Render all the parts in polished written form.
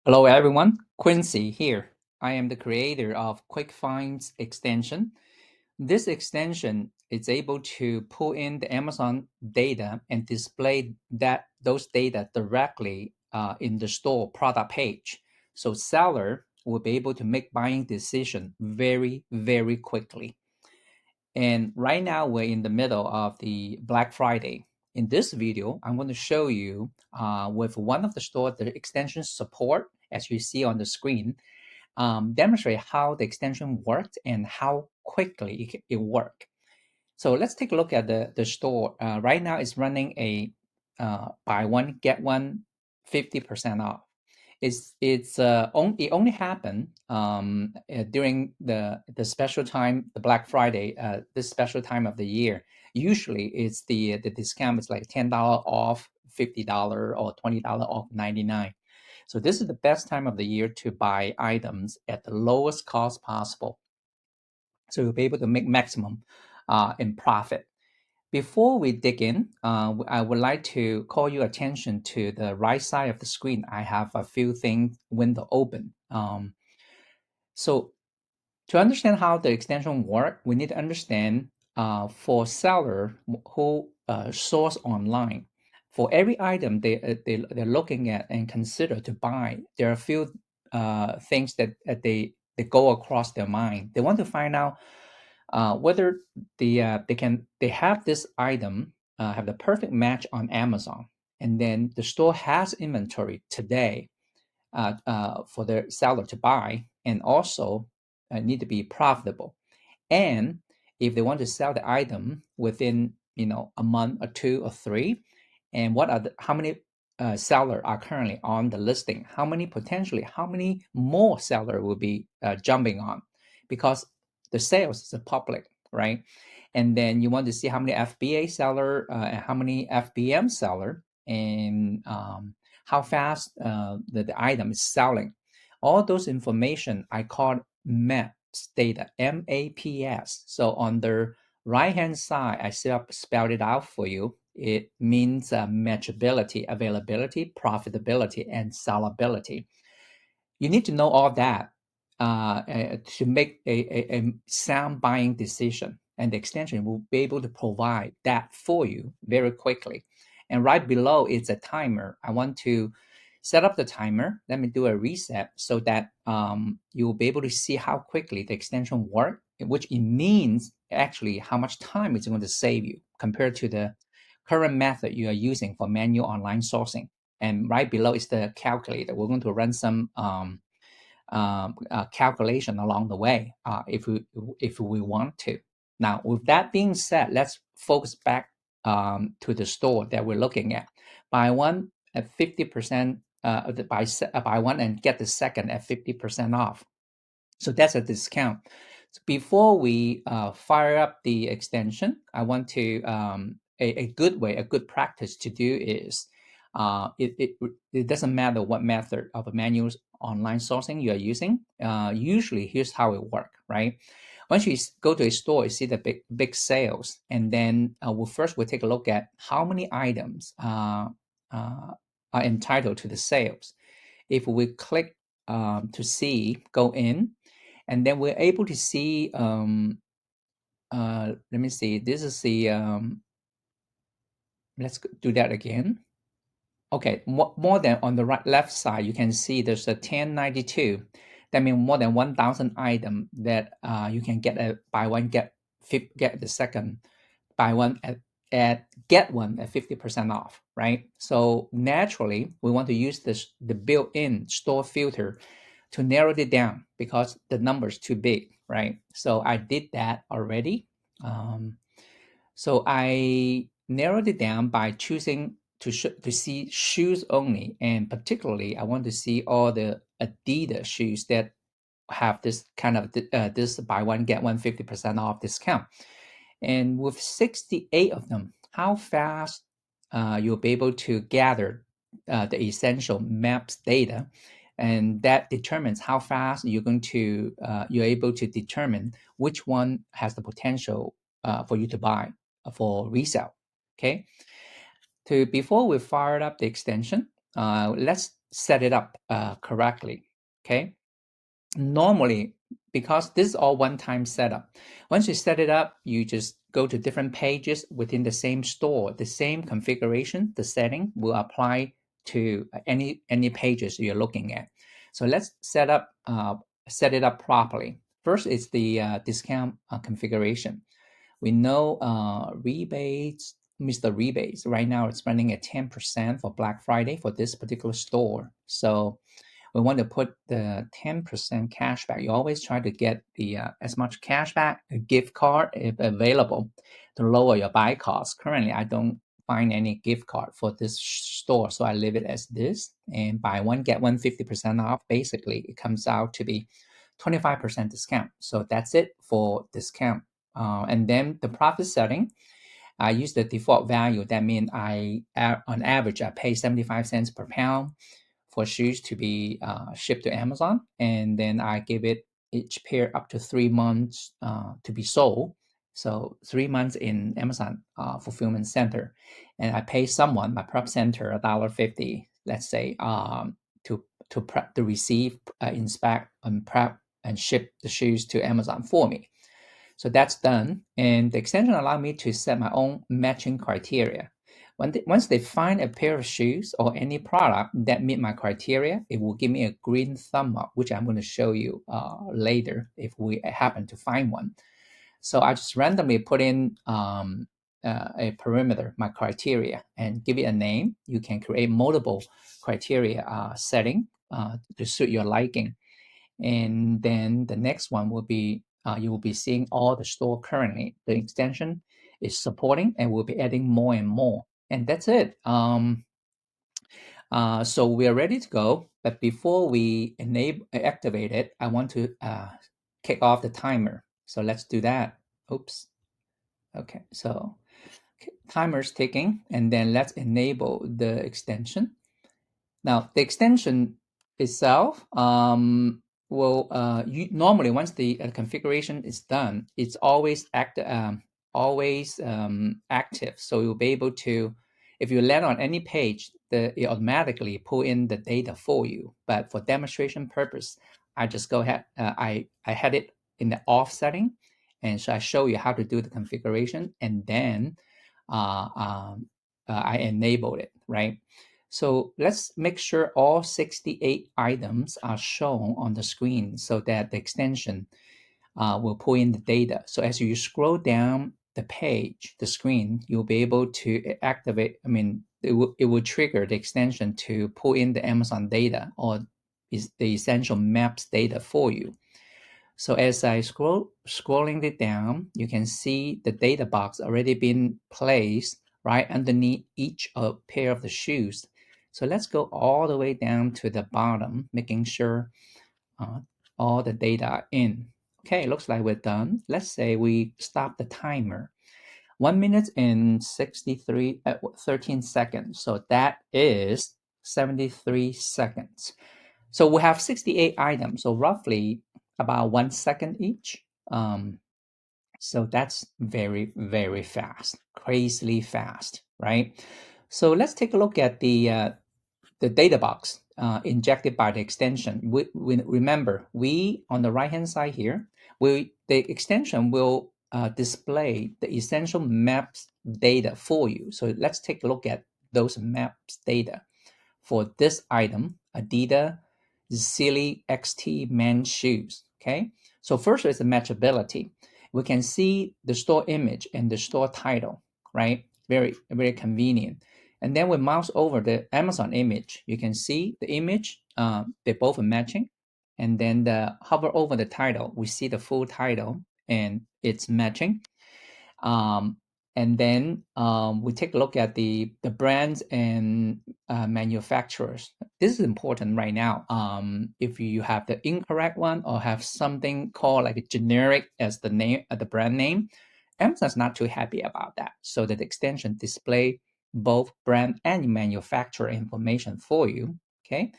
Hello everyone, Quincy here. I am the creator of QuickFinds-Extension. This extension is able to pull in the Amazon data and display those data directly in the store product page. So seller will be able to make buying decision very, very quickly. And right now we're in the middle of the Black Friday. In this video, I'm going to show you with one of the stores the extension support, as you see on the screen, demonstrate how the extension worked and how quickly it worked. So let's take a look at the store. Right now it's running a buy one, get one 50% off. It only happened during the special time, the Black Friday, this special time of the year. Usually, it's the discount is like $10 off, $50 or $20 off 99. So this is the best time of the year to buy items at the lowest cost possible. So you'll be able to make maximum in profit. Before we dig in, I would like to call your attention to the right side of the screen. I have a few things window open. So to understand how the extension work, we need to understand for seller who source online, for every item they're looking at and consider to buy, there are a few things that they go across their mind. They want to find out whether they have this item have the perfect match on Amazon, and then the store has inventory today for the seller to buy, and also need to be profitable. And if they want to sell the item within a month or two or three, and how many seller are currently on the listing, how many more seller will be jumping on, because the sales is a public, right? And then you want to see how many FBA seller and how many FBM seller, and how fast the item is selling. All those information I call maps data, MAPS. So on the right hand side, I spelled it out for you. It means matchability, availability, profitability, and sellability. You need to know all that to make a sound buying decision. And the extension will be able to provide that for you very quickly. And right below it's a timer. I want to set up the timer. Let me do a reset so that you will be able to see how quickly the extension works, which it means actually how much time it's going to save you compared to the current method you are using for manual online sourcing. And right below is the calculator. We're going to run some calculation along the way if we want to. Now, with that being said, let's focus back to the store that we're looking at. Buy one at 50%, buy one and get the second at 50% off. So that's a discount. So before we fire up the extension, I want to a good practice to do is it doesn't matter what method of a manual online sourcing you are using. Usually, here's how it works, right? Once you go to a store, you see the big sales, and then we'll take a look at how many items are entitled to the sales. If we click to see, go in, and then we're able to see, let me see, this is the, let's do that again. Okay, more than on the left side, you can see there's a 1092. That means more than 1,000 item that you can get a buy one, get the second, buy one at get one at 50% off, right? So naturally, we want to use the built-in store filter to narrow it down because the number is too big, right? So I did that already. So I narrowed it down by choosing to see shoes only, and particularly I want to see all the Adidas shoes that have this kind of this buy one get one 50% off discount. And with 68 of them, how fast you'll be able to gather the essential maps data, and that determines how fast you're able to determine which one has the potential for you to buy for resale. Okay. Before we fired up the extension, let's set it up correctly. Okay. Normally, because this is all one-time setup, once you set it up, you just go to different pages within the same store. The same configuration, the setting will apply to any pages you're looking at. So let's set it up properly. First is the discount configuration. We know rebates, Mr. Rebates, right now it's running at 10% for Black Friday for this particular store. So we want to put the 10% cash back. You always try to get the as much cash back, a gift card if available, to lower your buy cost. Currently, I don't find any gift card for this store, so I leave it as this. And buy one get one 50% off. Basically, it comes out to be 25% discount. So that's it for discount. And then the profit setting, I use the default value. That means on average, I pay 75 cents per pound for shoes to be shipped to Amazon, and then I give it each pair up to 3 months to be sold. So 3 months in Amazon fulfillment center, and I pay someone, my prep center, $1.50, let's say, to prep, to receive, inspect, and prep and ship the shoes to Amazon for me. So that's done, and the extension allowed me to set my own matching criteria. Once they find a pair of shoes or any product that meet my criteria, it will give me a green thumb up, which I'm going to show you later if we happen to find one. So I just randomly put in a perimeter, my criteria, and give it a name. You can create multiple criteria setting to suit your liking. And then the next one will be you will be seeing all the store currently. The extension is supporting, and we'll be adding more and more. And that's it. So we are ready to go. But before we activate it, I want to kick off the timer. So let's do that. Oops. Okay. So timer's ticking, and then let's enable the extension. Now, the extension itself will normally, once the configuration is done, it's always active. So you'll be able to, if you land on any page, it automatically pull in the data for you. But for demonstration purpose, I just go ahead. I had it in the off setting, and so I show you how to do the configuration, and then I enable it, right? So let's make sure all 68 items are shown on the screen so that the extension will pull in the data. So as you scroll down the page, the screen, you'll be able to activate, it will trigger the extension to pull in the Amazon data or is the essential maps data for you. So as I scrolling it down, you can see the data box already been placed right underneath each pair of the shoes. So let's go all the way down to the bottom, making sure all the data are in. Okay, looks like we're done. Let's say we stop the timer. 1 minute and 13 seconds. So that is 73 seconds. So we have 68 items, so roughly about 1 second each. So that's very, very fast, crazily fast, right? So let's take a look at the data box injected by the extension. Remember, we on the right-hand side here, the extension will display the essential maps data for you. So let's take a look at those maps data for this item, Adidas Silly XT men's shoes. Okay, so first is the matchability. We can see the store image and the store title, right? Very, very convenient. And then we mouse over the Amazon image. You can see the image, they both are matching. And then hover over the title, we see the full title and it's matching. And then we take a look at the brands and manufacturers. This is important right now. If you have the incorrect one or have something called like a generic as the name, the brand name, Amazon's not too happy about that. So that the extension display both brand and manufacturer information for you. Okay.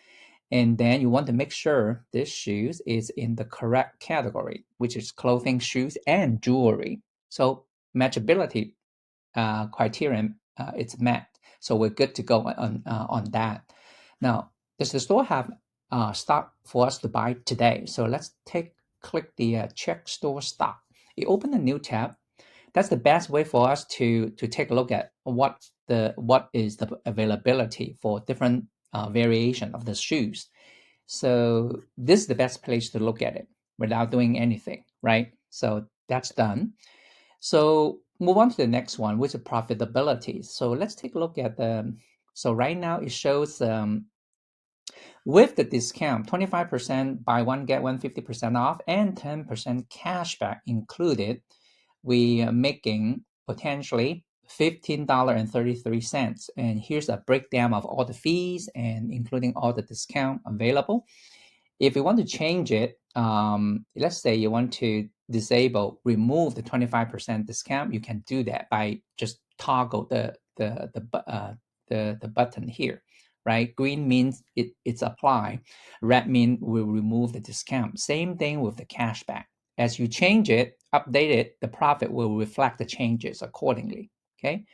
And then you want to make sure this shoes is in the correct category, which is clothing, shoes, and jewelry. So matchability criterion, it's met. So we're good to go on that. Now, does the store have stock for us to buy today? So let's click the check store stock. You open a new tab. That's the best way for us to take a look at what is the availability for different variation of the shoes. So this is the best place to look at it without doing anything, right? So that's done. So move on to the next one, which is profitability. So let's take a look at the. So right now it shows with the discount, 25% buy one get one 50% off and 10% cashback included, we are making potentially $15.33. And here's a breakdown of all the fees and including all the discount available. If you want to change it, let's say you want to remove the 25% discount, you can do that by just toggle the button here, right? Green means it's apply. Red means we'll remove the discount. Same thing with the cashback. As you change it, update it, the profit will reflect the changes accordingly. Okay.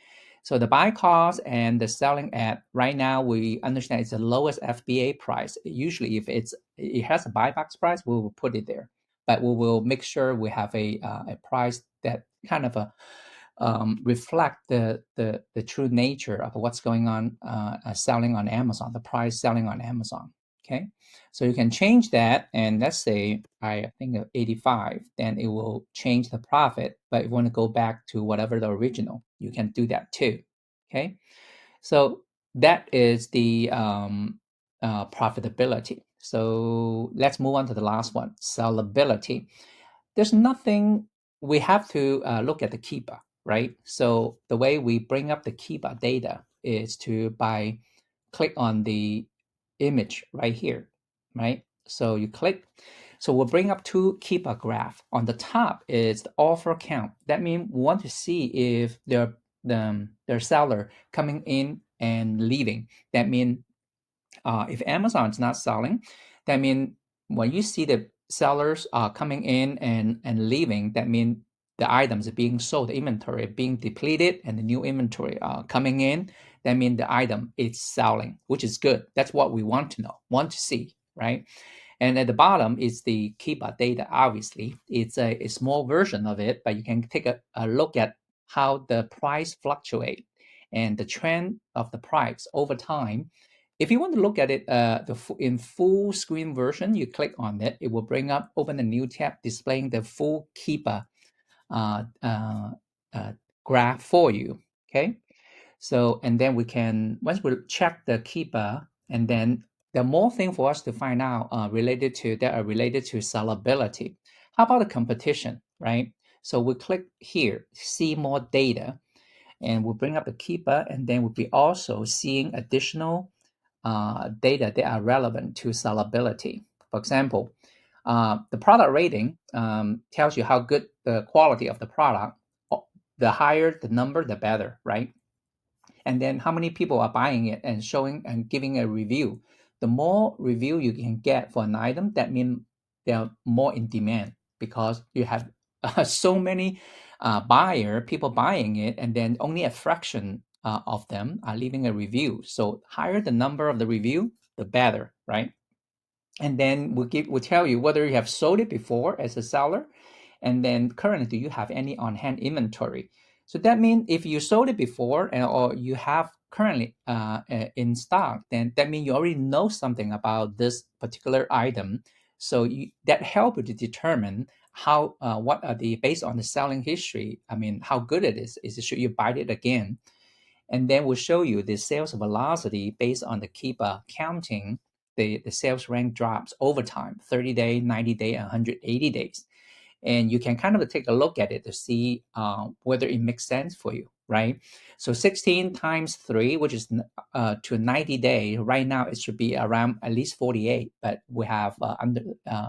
So the buy cost and the selling at right now, we understand it's the lowest FBA price. Usually, if it has a buy box price, we will put it there. But we will make sure we have a price that kind of reflect the true nature of what's going on selling on Amazon, the price selling on Amazon. Okay, so you can change that, and let's say I think of 85, then it will change the profit. But if you want to go back to whatever the original, you can do that too. Okay, so that is the profitability. So let's move on to the last one, sellability. There's nothing we have to look at the keeper, right? So the way we bring up the keeper data is to by click on the image right here, right? So you click. So we'll bring up two keeper graph. On the top is the offer count. That means we want to see if their seller coming in and leaving. That means if Amazon is not selling, that means when you see the sellers coming in and leaving, that means the items are being sold, the inventory being depleted, and the new inventory coming in. That means the item is selling, which is good. That's what we want to know, want to see, right? And at the bottom is the Kiba data. Obviously, it's a small version of it, but you can take a look at how the price fluctuate and the trend of the price over time. If you want to look at it in full screen version, you click on it. It will open a new tab displaying the full Kiba uh, uh, uh, graph for you. Okay. So, and then we can, once we check the keeper, and then there are more things for us to find out related to that are related to sellability. How about the competition, right? So we click here, see more data, and we'll bring up the keeper, and then we'll be also seeing additional data that are relevant to sellability. For example, the product rating tells you how good the quality of the product. The higher the number, the better, right? And then how many people are buying it and showing and giving a review. The more review you can get for an item, that means they're more in demand because you have so many people buying it, and then only a fraction of them are leaving a review. So higher the number of the review, the better, right? And then we'll tell you whether you have sold it before as a seller, and then currently do you have any on-hand inventory. So that means if you sold it before or you have currently in stock, then that means you already know something about this particular item. So that help you to determine how what are the based on the selling history. I mean, how good it is should you buy it again? And then we'll show you the sales velocity based on the Kiba counting the sales rank drops over time, 30 day, 90 day, 180 days. And you can kind of take a look at it to see whether it makes sense for you, right? So 16 times 3, which is to 90 day, right now it should be around at least 48, but we have under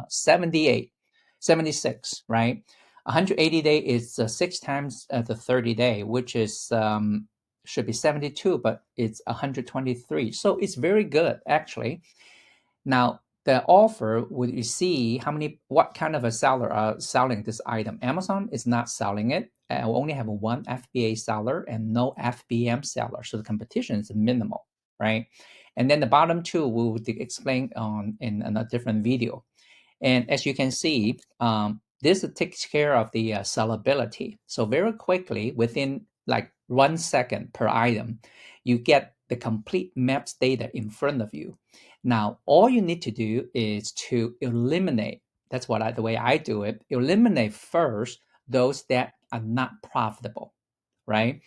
78, 76, right? 180 day is 6 times the 30 day, which is should be 72, but it's 123. So it's very good, actually. Now, the offer, would you see what kind of a seller are selling this item? Amazon is not selling it. We only have one FBA seller and no FBM seller. So the competition is minimal, right? And then the bottom two we will explain on in a different video. And as you can see, this takes care of the sellability. So very quickly, within like 1 second per item, you get the complete maps data in front of you. Now, all you need to do is to eliminate. That's the way I do it. Eliminate first those that are not profitable, right?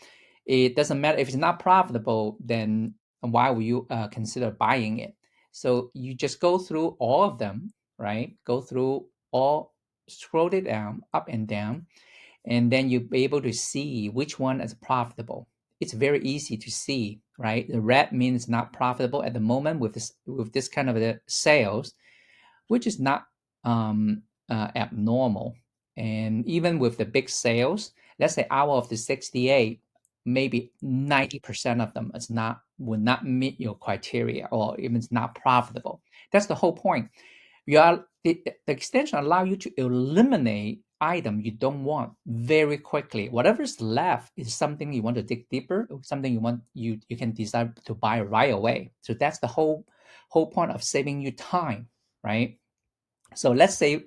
It doesn't matter if it's not profitable, then why will you consider buying it? So you just go through all of them, right? Go through all, scroll it down, up and down, and then you'll be able to see which one is profitable. It's very easy to see, right? The red means not profitable at the moment with this kind of sales, which is not abnormal. And even with the big sales, let's say out of the 68, maybe 90% of them will not meet your criteria or even it's not profitable. That's the whole point. The extension allow you to eliminate item you don't want very quickly. Whatever's left is something you want to dig deeper, or something you can decide to buy right away. So that's the whole point of saving you time, right? So let's say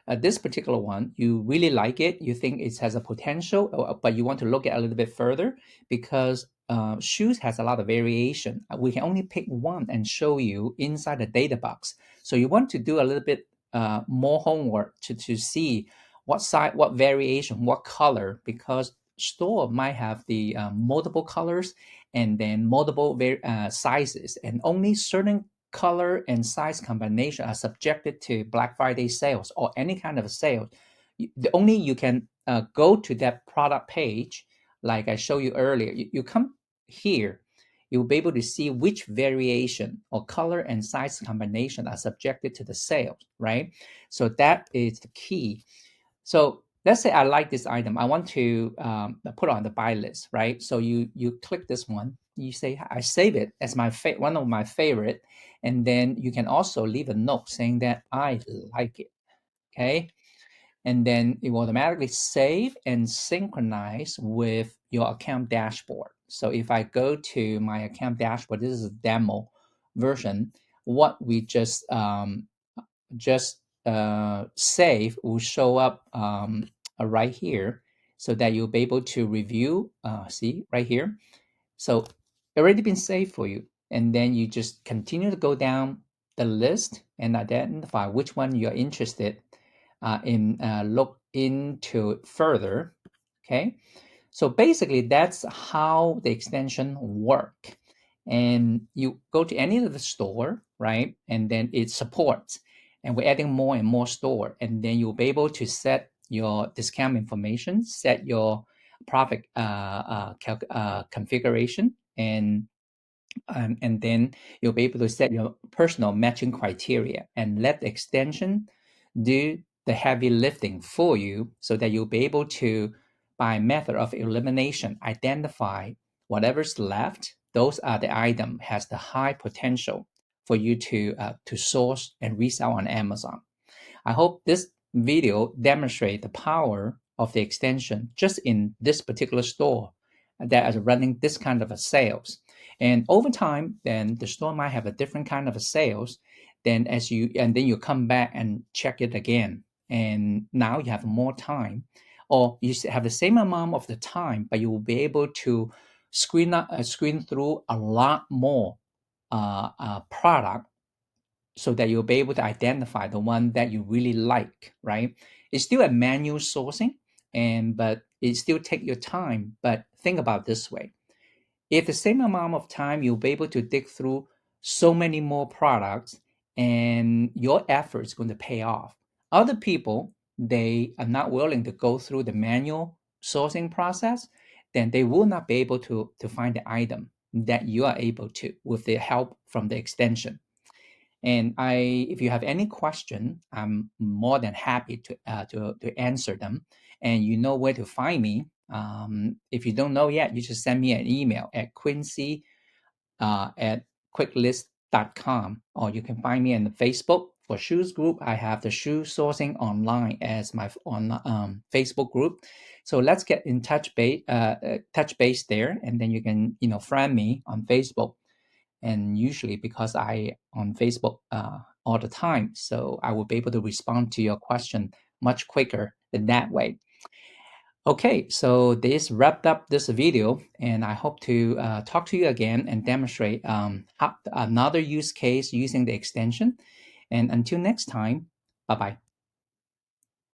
this particular one, you really like it, you think it has a potential, but you want to look at it a little bit further because shoes has a lot of variation. We can only pick one and show you inside the data box. So you want to do a little bit more homework to see what size, what variation, what color, because store might have the multiple colors and then multiple sizes, and only certain color and size combination are subjected to Black Friday sales or any kind of sale. The only you can go to that product page, like I showed you earlier. You come here, you'll be able to see which variation or color and size combination are subjected to the sales, right? So that is the key. So let's say I like this item. I want to put it on the buy list, right? So you click this one. You say I save it as one of my favorite, and then you can also leave a note saying that I like it. Okay, and then it will automatically save and synchronize with your account dashboard. So if I go to my account dashboard, this is a demo version. What we just save will show up right here, so that you'll be able to review. See right here. So already been saved for you. And then you just continue to go down the list and identify which one you're interested in, look into further. Okay. So basically, that's how the extension work. And you go to any of the store, right? And then it supports. And we're adding more and more store. And then you'll be able to set your discount information, set your profit configuration, and then you'll be able to set your personal matching criteria and let the extension do the heavy lifting for you, so that you'll be able to, by method of elimination, identify whatever's left. Those are the item has the high potential for you to source and resell on Amazon. I hope this video demonstrates the power of the extension just in this particular store that is running this kind of a sales. And over time, then the store might have a different kind of a sales. Then you come back and check it again. And now you have more time, or you have the same amount of the time, but you will be able to screen through a lot more product, so that you'll be able to identify the one that you really like, right? It's still a manual sourcing, but it still take your time. But think about it this way. If the same amount of time, you'll be able to dig through so many more products, and your effort is going to pay off. Other people, they are not willing to go through the manual sourcing process, then they will not be able to find the item that you are able to with the help from the extension. And if you have any question, I'm more than happy to answer them. And you know where to find me. If you don't know yet, you just send me an email at Quincy at quicklist.com, or you can find me in the Facebook for shoes group. I have the shoe sourcing online as my Facebook group. So let's get in touch base there, and then you can friend me on Facebook. And usually because I on Facebook all the time, so I will be able to respond to your question much quicker than that way. Okay, so this wrapped up this video, and I hope to talk to you again and demonstrate another use case using the extension. And until next time, bye-bye.